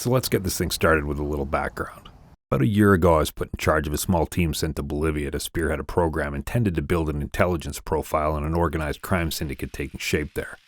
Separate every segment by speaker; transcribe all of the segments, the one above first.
Speaker 1: So let's get this thing started with a little background. About a year ago, I was put in charge of a small team sent to Bolivia to spearhead a program intended to build an intelligence profile on an organized crime syndicate taking shape there.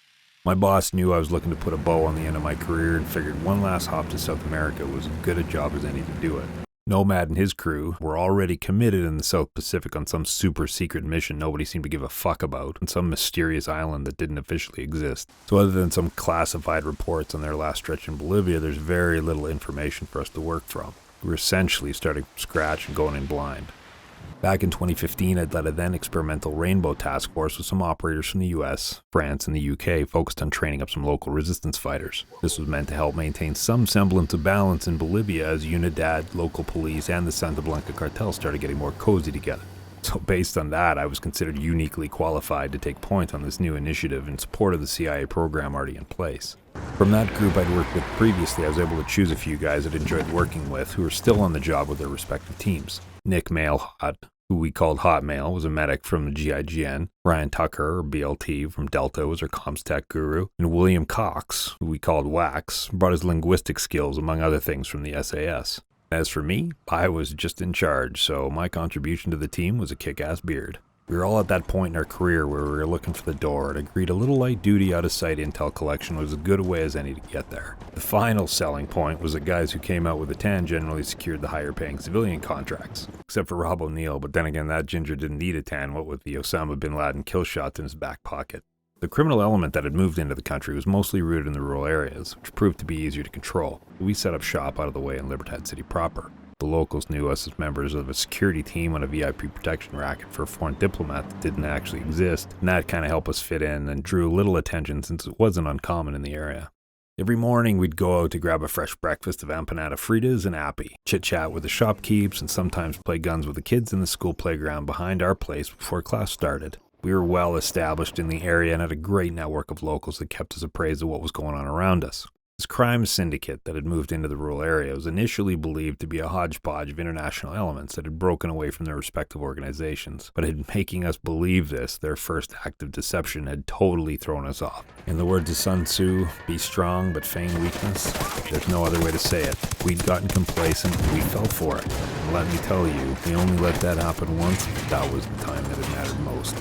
Speaker 1: My boss knew I was looking to put a bow on the end of my career and figured one last hop to South America was as good a job as any to do it. Nomad and his crew were already committed in the South Pacific on some super secret mission nobody seemed to give a fuck about on some mysterious island that didn't officially exist. So other than some classified reports on their last stretch in Bolivia, there's very little information for us to work from. We were essentially starting from scratch and going in blind. Back in 2015, I'd led a then experimental Rainbow task force with some operators from the US, France, and the UK focused on training up some local resistance fighters. This was meant to help maintain some semblance of balance in Bolivia as Unidad, local police, and the Santa Blanca Cartel started getting more cozy together. So based on that, I was considered uniquely qualified to take point on this new initiative in support of the CIA program already in place. From that group I'd worked with previously, I was able to choose a few guys I'd enjoyed working with who were still on the job with their respective teams. Nick Mailhot, who we called Hotmail, was a medic from the GIGN. Ryan Tucker, or BLT, from Delta was our comms tech guru. And William Cox, who we called Wax, brought his linguistic skills, among other things, from the SAS. As for me, I was just in charge, so my contribution to the team was a kick-ass beard. We were all at that point in our career where we were looking for the door and agreed a little light-duty out-of-sight intel collection was as good a way as any to get there. The final selling point was that guys who came out with a tan generally secured the higher-paying civilian contracts. Except for Rob O'Neill, but then again that ginger didn't need a tan, what with the Osama bin Laden kill shots in his back pocket. The criminal element that had moved into the country was mostly rooted in the rural areas, which proved to be easier to control. We set up shop out of the way in Libertad City proper. The locals knew us as members of a security team on a VIP protection racket for a foreign diplomat that didn't actually exist, and that kind of helped us fit in and drew little attention since it wasn't uncommon in the area. Every morning we'd go out to grab a fresh breakfast of empanada fritas and appy, chit-chat with the shopkeepers, and sometimes play guns with the kids in the school playground behind our place before class started. We were well established in the area and had a great network of locals that kept us appraised of what was going on around us. This crime syndicate that had moved into the rural area was initially believed to be a hodgepodge of international elements that had broken away from their respective organizations, but in making us believe this, their first act of deception had totally thrown us off. In the words of Sun Tzu, be strong but feign weakness. There's no other way to say it. We'd gotten complacent and we fell for it. And let me tell you, we only let that happen once, but that was the time that it mattered most.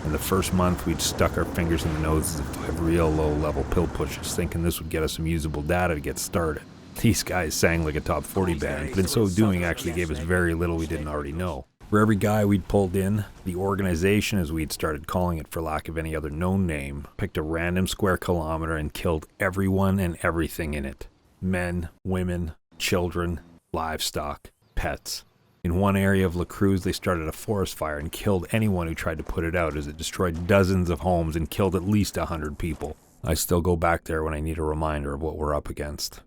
Speaker 1: In the first month, we'd stuck our fingers in the noses of 5 real low-level pill pushers, thinking this would get us some usable data to get started. These guys sang like a top 40 band, but in so doing actually gave us very little we didn't already know. For every guy we'd pulled in, the organization, as we'd started calling it for lack of any other known name, picked a random square kilometer and killed everyone and everything in it. Men, women, children, livestock, pets. In one area of La Cruz, they started a forest fire and killed anyone who tried to put it out as it destroyed dozens of homes and killed at least 100 people. I still go back there when I need a reminder of what we're up against.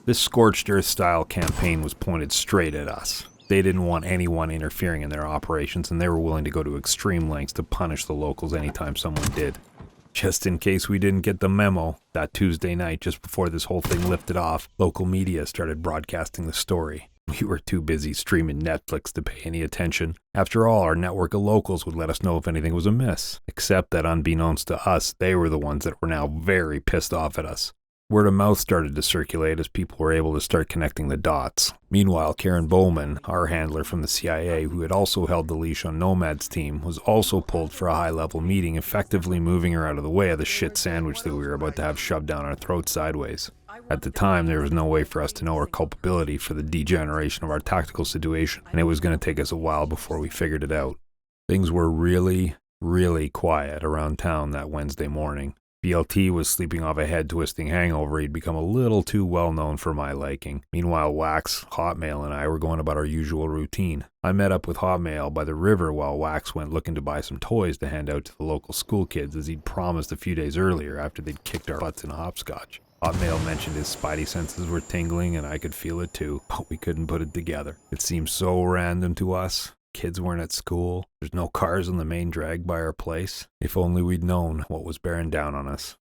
Speaker 1: This scorched earth style campaign was pointed straight at us. They didn't want anyone interfering in their operations, and they were willing to go to extreme lengths to punish the locals anytime someone did. Just in case we didn't get the memo, that Tuesday night just before this whole thing lifted off, local media started broadcasting the story. We were too busy streaming Netflix to pay any attention. After all, our network of locals would let us know if anything was amiss. Except that unbeknownst to us, they were the ones that were now very pissed off at us. Word of mouth started to circulate as people were able to start connecting the dots. Meanwhile, Karen Bowman, our handler from the CIA, who had also held the leash on Nomad's team, was also pulled for a high-level meeting, effectively moving her out of the way of the shit sandwich that we were about to have shoved down our throats sideways. At the time, there was no way for us to know our culpability for the degeneration of our tactical situation, and it was going to take us a while before we figured it out. Things were really quiet around town that Wednesday morning. BLT was sleeping off a head-twisting hangover. He'd become a little too well-known for my liking. Meanwhile, Wax, Hotmail, and I were going about our usual routine. I met up with Hotmail by the river while Wax went looking to buy some toys to hand out to the local school kids as he'd promised a few days earlier after they'd kicked our butts in hopscotch. Hotmail mentioned his spidey senses were tingling, and I could feel it too, but we couldn't put it together. It seemed so random to us. Kids weren't at school. There's no cars on the main drag by our place. If only we'd known what was bearing down on us.